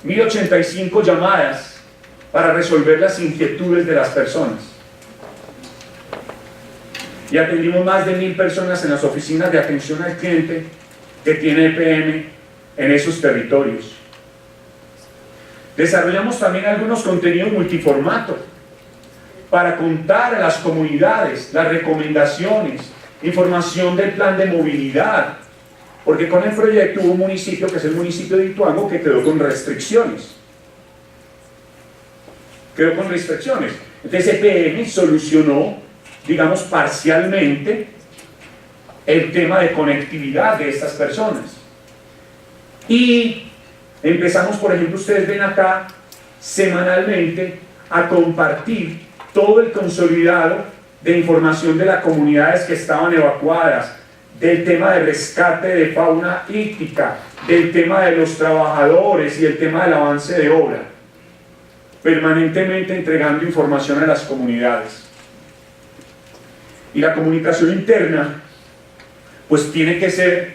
1085 llamadas para resolver las inquietudes de las personas. Y atendimos más de 1000 personas en las oficinas de atención al cliente que tiene EPM en esos territorios. Desarrollamos también algunos contenidos multiformato para contar a las comunidades las recomendaciones, información del plan de movilidad, porque con el proyecto hubo un municipio, que es el municipio de Ituango, que quedó con restricciones. Entonces EPM solucionó, digamos, parcialmente el tema de conectividad de estas personas. Y empezamos, por ejemplo, ustedes ven acá, semanalmente, a compartir todo el consolidado de información de las comunidades que estaban evacuadas, del tema de rescate de fauna íctica, del tema de los trabajadores y el tema del avance de obra, permanentemente entregando información a las comunidades. Y la comunicación interna, pues tiene que ser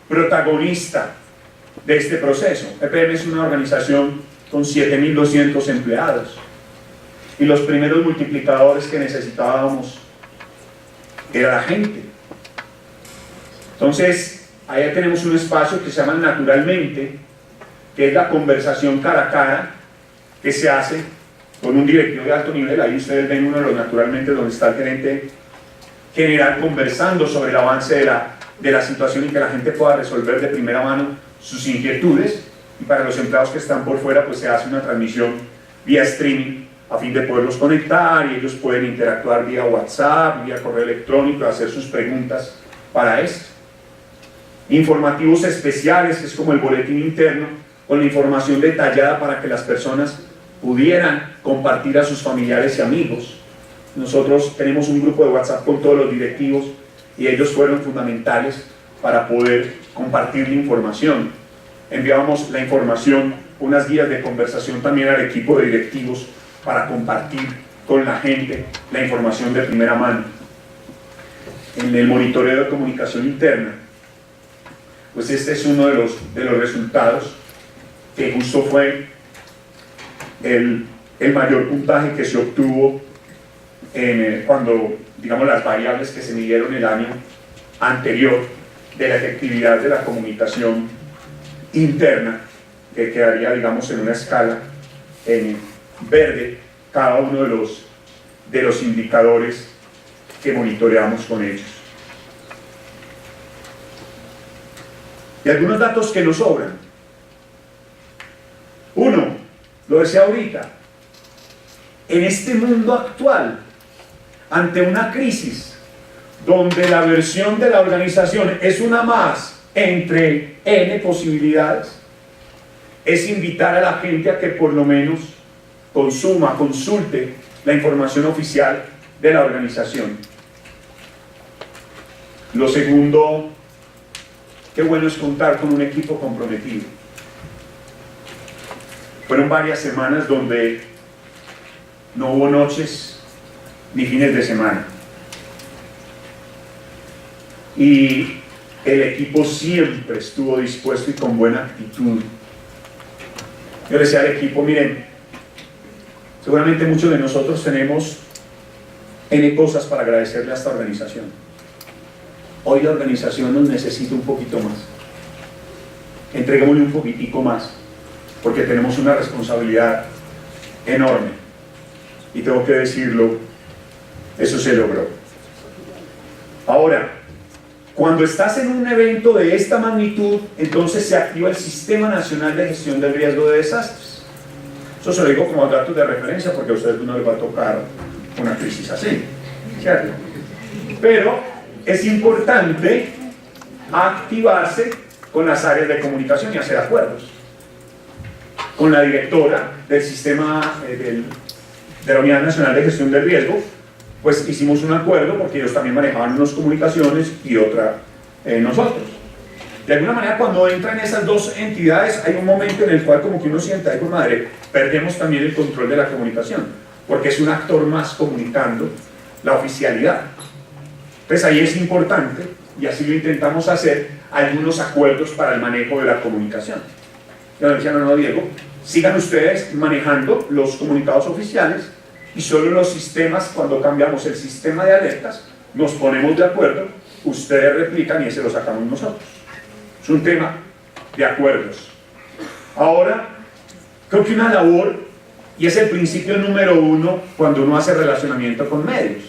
protagonista de este proceso. EPM es una organización con 7.200 empleados, y los primeros multiplicadores que necesitábamos era la gente. Entonces, allá tenemos un espacio que se llama Naturalmente, que es la conversación cara a cara que se hace con un directivo de alto nivel. Ahí ustedes ven uno de los Naturalmente, donde está el gerente general conversando sobre el avance de la situación y que la gente pueda resolver de primera mano sus inquietudes. Y para los empleados que están por fuera, pues se hace una transmisión vía streaming a fin de poderlos conectar, y ellos pueden interactuar vía WhatsApp, vía correo electrónico, hacer sus preguntas para esto. Informativos especiales, que es como el boletín interno, con la información detallada para que las personas pudieran compartir a sus familiares y amigos. Nosotros tenemos un grupo de WhatsApp con todos los directivos, y ellos fueron fundamentales para poder compartir la información. Enviábamos la información, unas guías de conversación también al equipo de directivos para compartir con la gente la información de primera mano. En el monitoreo de comunicación interna, pues este es uno de los resultados, que justo fue el mayor puntaje que se obtuvo cuando, digamos, las variables que se midieron el año anterior de la efectividad de la comunicación interna, que quedaría, digamos, en una escala en verde cada uno de los indicadores que monitoreamos con ellos. Y algunos datos que nos sobran. Uno, lo decía ahorita, en este mundo actual, ante una crisis donde la versión de la organización es una más entre N posibilidades, es invitar a la gente a que por lo menos consulte la información oficial de la organización. Lo segundo, qué bueno es contar con un equipo comprometido. Fueron varias semanas donde no hubo noches ni fines de semana. Y el equipo siempre estuvo dispuesto y con buena actitud. Yo le decía al equipo, miren, seguramente muchos de nosotros tenemos N cosas para agradecerle a esta organización. Hoy la organización nos necesita un poquito más. Entreguémosle un poquitico más, porque tenemos una responsabilidad enorme. Y tengo que decirlo, eso se logró. Ahora, cuando estás en un evento de esta magnitud, entonces se activa el Sistema Nacional de Gestión del Riesgo de Desastres. Eso se lo digo como datos de referencia, porque a ustedes no les va a tocar una crisis así, ¿cierto? Pero es importante activarse con las áreas de comunicación y hacer acuerdos. Con la directora del sistema de la Unidad Nacional de Gestión del Riesgo, pues hicimos un acuerdo porque ellos también manejaban unas comunicaciones y otra nosotros. De alguna manera, cuando entran esas dos entidades, hay un momento en el cual como que uno siente, ay, por madre, perdemos también el control de la comunicación, porque es un actor más comunicando la oficialidad. Entonces ahí es importante, y así lo intentamos hacer, algunos acuerdos para el manejo de la comunicación. Yo le decía, no, Diego, sigan ustedes manejando los comunicados oficiales y solo los sistemas, cuando cambiamos el sistema de alertas, nos ponemos de acuerdo, ustedes replican y ese lo sacamos nosotros. Es un tema de acuerdos. Ahora, creo que una labor, y es el principio número uno cuando uno hace relacionamiento con medios.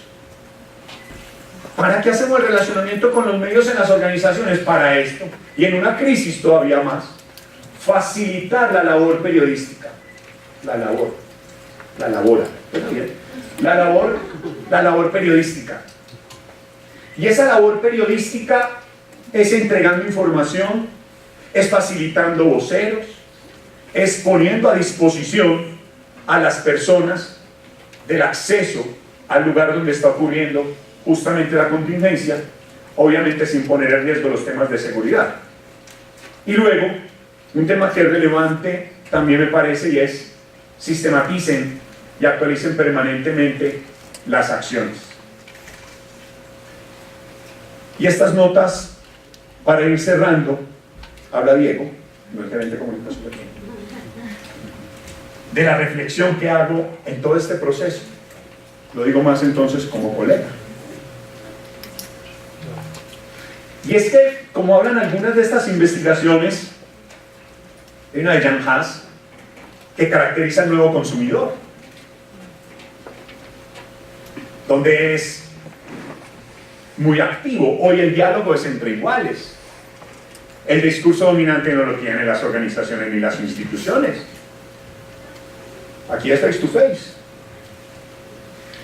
¿Para qué hacemos el relacionamiento con los medios en las organizaciones? Para esto, y en una crisis todavía más, facilitar la labor periodística. La labor periodística. Y esa labor periodística es entregando información, es facilitando voceros, es poniendo a disposición a las personas del acceso al lugar donde está ocurriendo justamente la contingencia, obviamente sin poner en riesgo los temas de seguridad. Y luego, un tema que es relevante también me parece, y es sistematicen y actualicen permanentemente las acciones. Y estas notas, para ir cerrando, habla Diego, el gerente de comunicación, de la reflexión que hago en todo este proceso. Lo digo más entonces como colega. Y es que, como hablan algunas de estas investigaciones, hay una de Jan Haas que caracteriza al nuevo consumidor, donde es muy activo. Hoy el diálogo es entre iguales. El discurso dominante no lo tienen las organizaciones ni las instituciones. Aquí es face to face.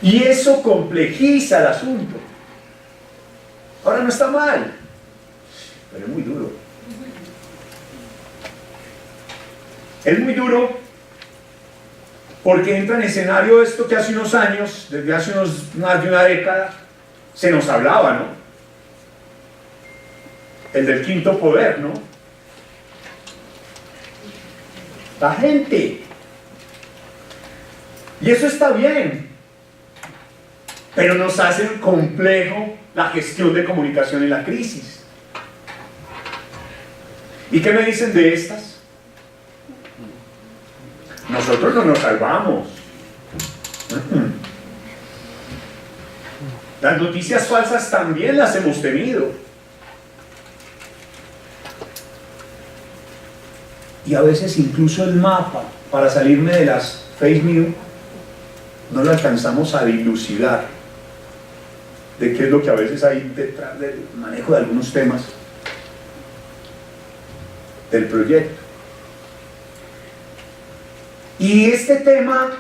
Y eso complejiza el asunto. Ahora no está mal, pero es muy duro. Es muy duro porque entra en escenario esto que hace unos años, desde hace más de una década, se nos hablaba, ¿no? El del quinto poder, ¿no? La gente. Y eso está bien, pero nos hace complejo la gestión de comunicación en la crisis. ¿Y qué me dicen de estas? Nosotros no nos salvamos. Las noticias falsas también las hemos tenido. y a veces incluso el mapa para salirme de las fake news no lo alcanzamos a dilucidar de qué es lo que a veces hay detrás del manejo de algunos temas del proyecto. Y este tema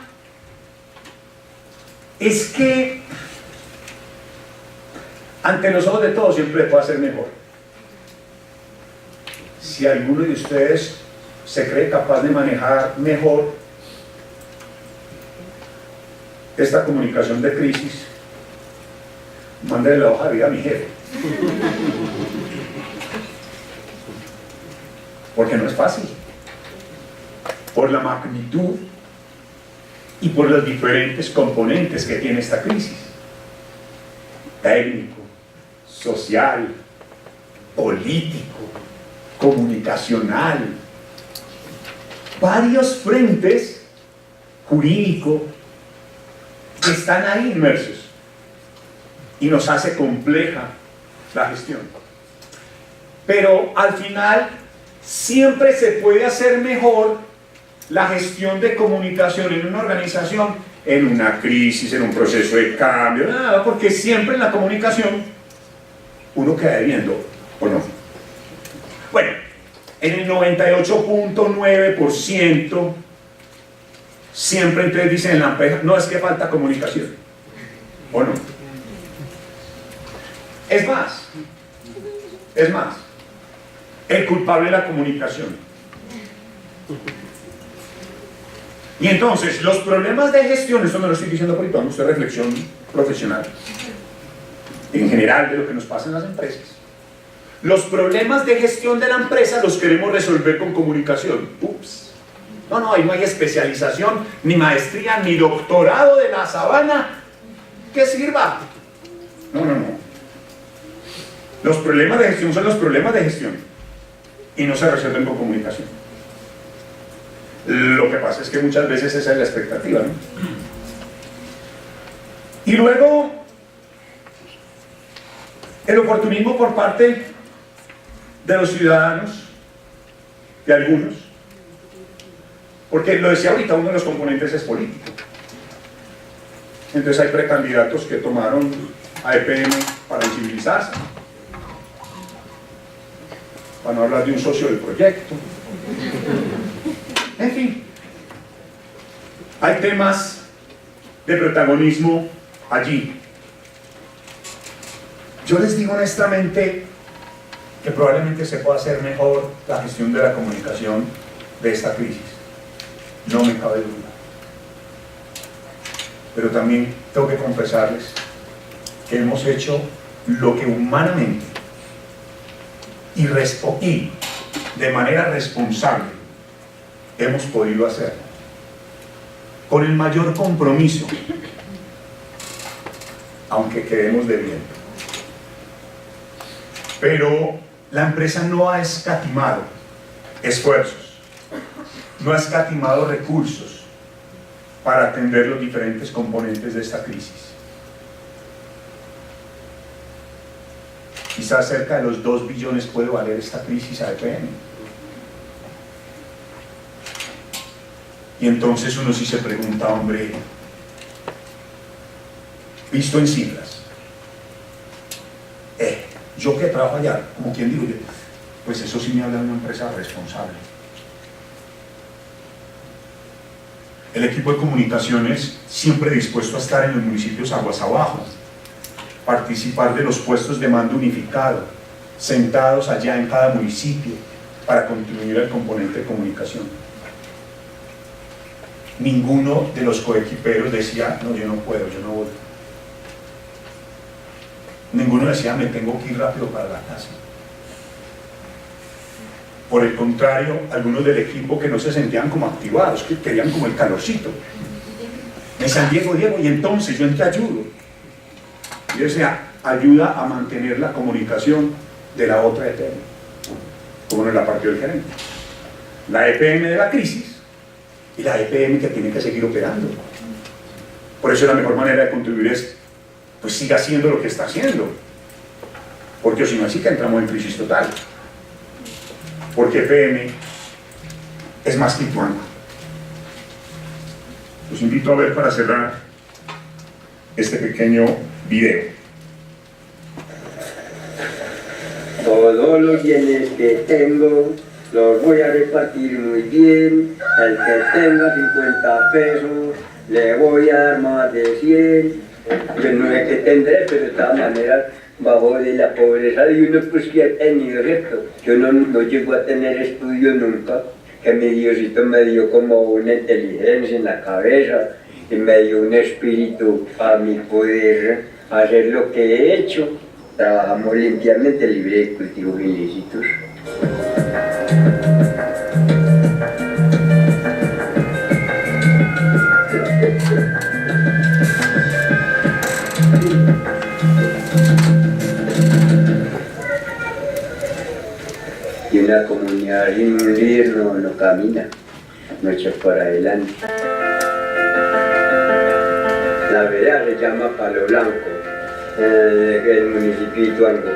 es que ante los ojos de todos siempre puede ser mejor. Si alguno de ustedes se cree capaz de manejar mejor esta comunicación de crisis, mándale la hoja de vida a mi jefe. Porque no es fácil. Por la magnitud y por los diferentes componentes que tiene esta crisis. Técnico, social, político, comunicacional. Varios frentes jurídicos que están ahí inmersos y nos hace compleja la gestión. Pero al final siempre se puede hacer mejor la gestión de comunicación en una organización, en una crisis, en un proceso de cambio, nada, porque siempre en la comunicación uno queda debiendo, ¿o no? Bueno, en el 98.9% siempre entonces dicen en la empresa, no, es que falta comunicación, ¿o no? Es más, el culpable es la comunicación. Y entonces, los problemas de gestión, esto no lo estoy diciendo por ahí, esto es reflexión profesional, en general de lo que nos pasa en las empresas. Los problemas de gestión de la empresa los queremos resolver con comunicación. Ups. No, ahí no hay especialización, ni maestría, ni doctorado de la sabana que sirva. No. Los problemas de gestión son los problemas de gestión y no se resuelven con comunicación. Lo que pasa es que muchas veces esa es la expectativa, ¿no? Y luego, el oportunismo por parte de los ciudadanos, de algunos, porque lo decía ahorita, uno de los componentes es político. Entonces hay precandidatos que tomaron a EPM para visibilizarse, para no hablar de un socio del proyecto. En fin, hay temas de protagonismo allí. Yo les digo honestamente que probablemente se pueda hacer mejor la gestión de la comunicación de esta crisis. No me cabe duda. Pero también tengo que confesarles que hemos hecho lo que humanamente y de manera responsable hemos podido hacer, con el mayor compromiso, aunque quedemos debiendo. Pero la empresa no ha escatimado esfuerzos, no ha escatimado recursos para atender los diferentes componentes de esta crisis. Quizás cerca de los 2 billones puede valer esta crisis a EPM. Y entonces uno sí se pregunta, hombre, visto en cifras, yo que trabajo allá, como quien digo yo, pues eso sí me habla de una empresa responsable. El equipo de comunicaciones siempre dispuesto a estar en los municipios aguas abajo, participar de los puestos de mando unificado, sentados allá en cada municipio para contribuir al componente de comunicación. Ninguno de los coequiperos decía, no, yo no puedo, yo no voy. Ninguno decía, me tengo que ir rápido para la casa. Por el contrario, algunos del equipo que no se sentían como activados, que querían como el calorcito. Me decían, Diego, y entonces yo te ayudo. Y yo decía, ayuda a mantener la comunicación de la otra EPM, como nos la partió el gerente. La EPM de la crisis y la EPM que tiene que seguir operando. Por eso la mejor manera de contribuir es, pues siga haciendo lo que está haciendo, porque si no así que entramos en crisis total, porque EPM es más que Ituango. Los invito a ver para cerrar este pequeño video. Todos los bienes que tengo los voy a repartir muy bien. El que tenga 50 pesos le voy a dar más de 100. Yo no sé qué tendré, pero de todas maneras bajo de la pobreza de uno pues que ha tenido, ¿cierto? Yo no llego a tener estudio nunca, que mi Diosito me dio como una inteligencia en la cabeza y me dio un espíritu para mi poder hacer lo que he hecho. Trabajamos limpiamente, libre de cultivos ilícitos. Y una comunidad sin un líder no camina, no echa para adelante. La vereda se llama Palo Blanco, el municipio de Ituango.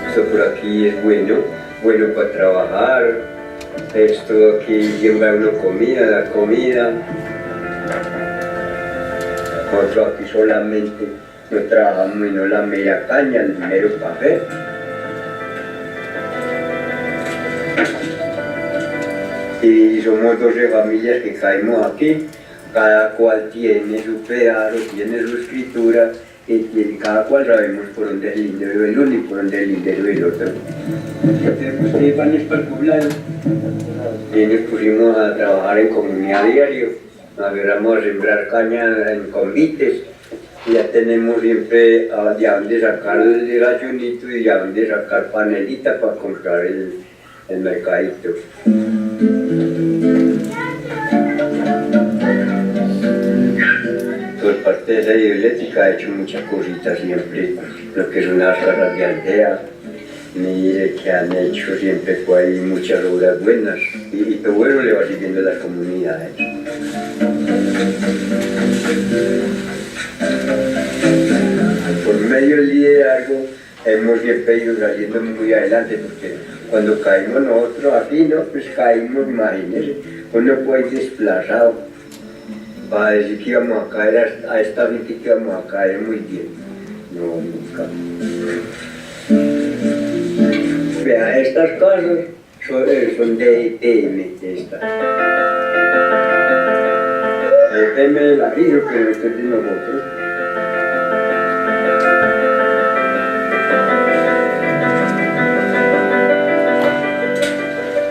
Esto por aquí es bueno para trabajar. Esto aquí siembra uno comida, la comida. Nosotros aquí solamente no trabajamos y no la media caña, el dinero para ver. Y somos 12 familias que caemos aquí, cada cual tiene su pedazo, tiene su escritura, y cada cual sabemos por dónde es el lindero del uno y por dónde es el lindero del otro. Ustedes van para el poblado y nos pusimos a trabajar en comunidad diario, agarramos a sembrar caña en convites, y ya tenemos siempre de dónde sacar el desayunito y de dónde sacar panelita para comprar el mercadito. Por parte de la hidroeléctrica ha hecho muchas cositas siempre, lo que son las casas de aldea. Mire que han hecho siempre pues, hay muchas obras buenas y todo eso le va siguiendo a las comunidades. Por medio del liderazgo hemos siempre ido saliendo muy adelante porque cuando caímos nosotros aquí, ¿no? Pues caímos, imagínense, uno puede ir desplazado para decir que íbamos a caer a esta finca que íbamos a caer muy bien. No, nunca. Vea, estas casas son de EPM, estas. EPM de la Río, pero esto es de nosotros.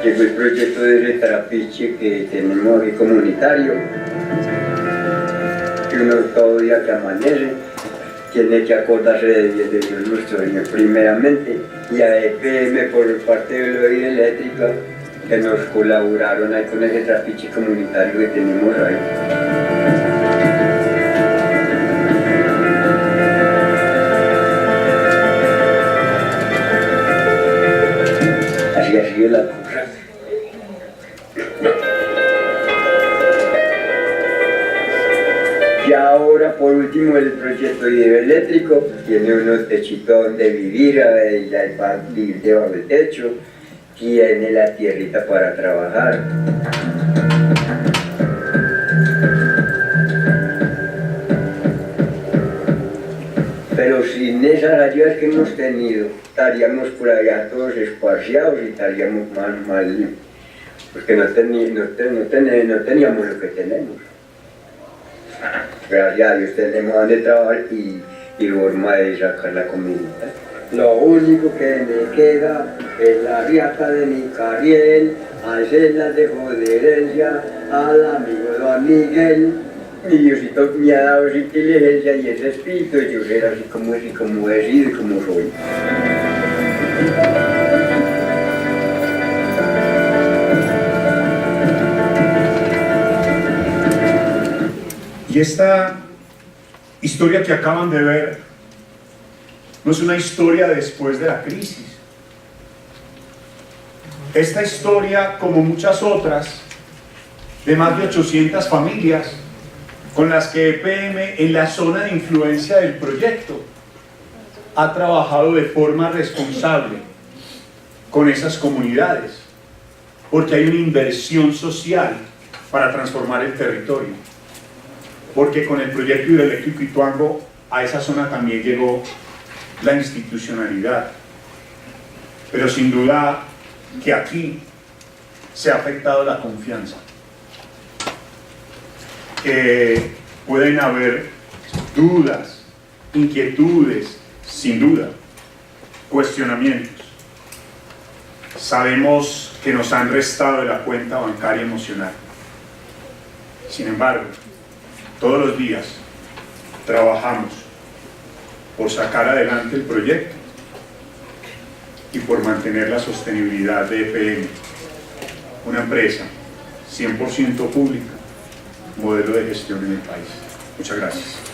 Llegó el proyecto de Trapiche que tenemos aquí comunitario, que uno todo día que amanece tiene que acordarse de Dios nuestro Señor primeramente, y a EPM por parte de la hidroeléctrica que nos colaboraron ahí con ese trapiche comunitario que tenemos ahí. Así ha sido la cosa. Y ahora, por último, el proyecto hidroeléctrico tiene unos techitos donde vivir, para vivir debajo del techo, tiene la tierrita para trabajar. Pero sin esas ayudas que hemos tenido, estaríamos por allá todos espaciados y estaríamos mal, porque no teníamos lo que tenemos. Gracias a Dios tenemos donde trabajar y forma de sacar la comida. Lo único que me queda es la riata de mi Cariel, a ese la dejo de herencia al amigo don Miguel. Mi Diosito me ha dado esa inteligencia y ese espíritu de yo ser así como he sido y como soy. Y esta historia que acaban de ver no es una historia después de la crisis. Esta historia, como muchas otras, de más de 800 familias con las que EPM en la zona de influencia del proyecto ha trabajado de forma responsable, con esas comunidades, porque hay una inversión social para transformar el territorio, porque con el proyecto hidroeléctrico Ituango a esa zona también llegó la institucionalidad, pero sin duda que aquí se ha afectado la confianza, que pueden haber dudas, inquietudes, sin duda, cuestionamientos. Sabemos que nos han restado de la cuenta bancaria emocional. Sin embargo, todos los días trabajamos por sacar adelante el proyecto y por mantener la sostenibilidad de EPM, una empresa 100% pública, modelo de gestión en el país. Muchas gracias.